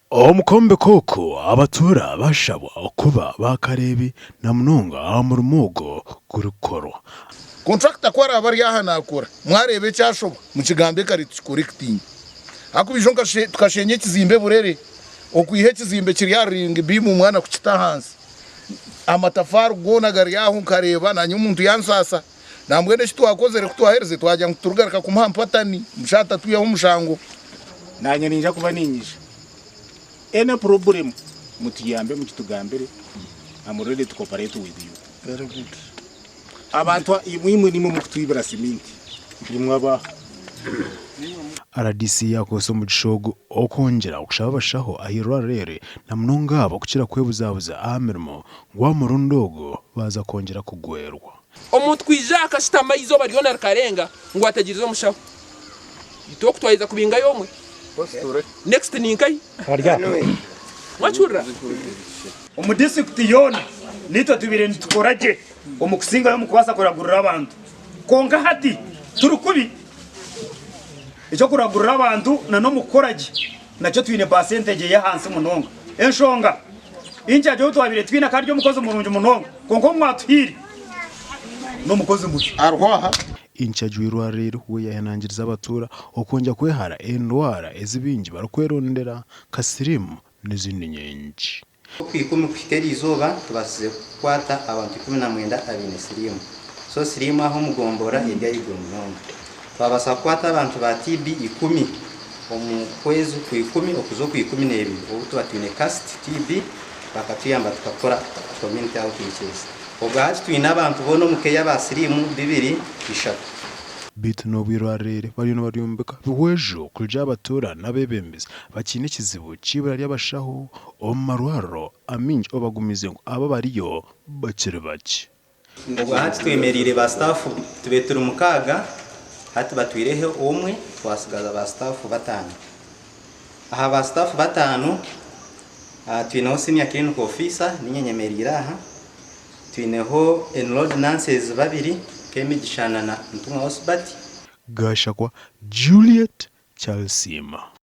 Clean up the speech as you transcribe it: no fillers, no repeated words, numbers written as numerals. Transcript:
Omukombe koko abatura bashabwa okuba bakarebi na munonga mu rumogo kurukorwa. Contractor kwara bari yahana akora mwarebe cyashoba mu kigambe kari correcting akubijonka tukashenye kizimbe burere okwihe kizimbe kiri yaringa bimu mwana kucita hansi amatafari gona gari yaho kareba na nyumuntu yansasa namwene kitwakozere kutwahereze twajya kuturugaraka kumpampatani mushata tuyaho mushango nanye ninja kuba ninyisha ene problem mutiyambe mukitugambere amurede to cooperate with you. Very good. Abantu imwe nimo mukutwibira siminti nimwaba RDC yakoso mu gishogo okongera okushaba Abashaho ahirwa rere na munonga abo kukira kwebuzabuza amirimo ngwa mu rundogo baza kongera kugwerwa. Omuntu kwija akashitama izoba ryona rikarenga ngo atagiriza Omushaho itokutwayiza kubinga yomwe next ninkai harya mwachura omu district yona nito tubire nitukoraje omukusinga yo mukwasa kuragurira abantu konga hati turukubi icyo kuragurira abantu na no mukoraje nacyo twine percentage ya hansi munonga enshonga injaje yo twabire twina karyo mukoze murunje munonga konko mwatwiri no mukoze muti arwaha Inchajwirwa rero we yahanangiriza abatura okongera kwehara endwara ezibingi barukwerondera kasirimu n'izindi nyinshi. Kwikumi kukiteri izoba tubasize kwata abantu 19 abine sirimu so sirimu aho mugombora ejya igomba twabasa kwata abantu ba TB 10 omukwezi ku 10 okuzo ku 12 ubu tubatine cast TB bakatuyamba tukakora community outreach ogaje twina abantu bono mukeya basirimu 2-3 bitu no birwarere bari no baryombeka Buhweju kulja abatura nabebembeza bakine kizibu cibura ry'Abashaho omarwaro aminji obagumize ngo aba bariyo bakire baki ogaje twemerire ba staff tubetura mukaga hati batwirehe umwe twasigaza ba staff batanu aha ba staff batanu twinaho senior clinical officer ninyenyemerira aha twineho enrolled nurses babiri kemigishana na ntumwa Osbati Gashakwa Juliet Chalsima.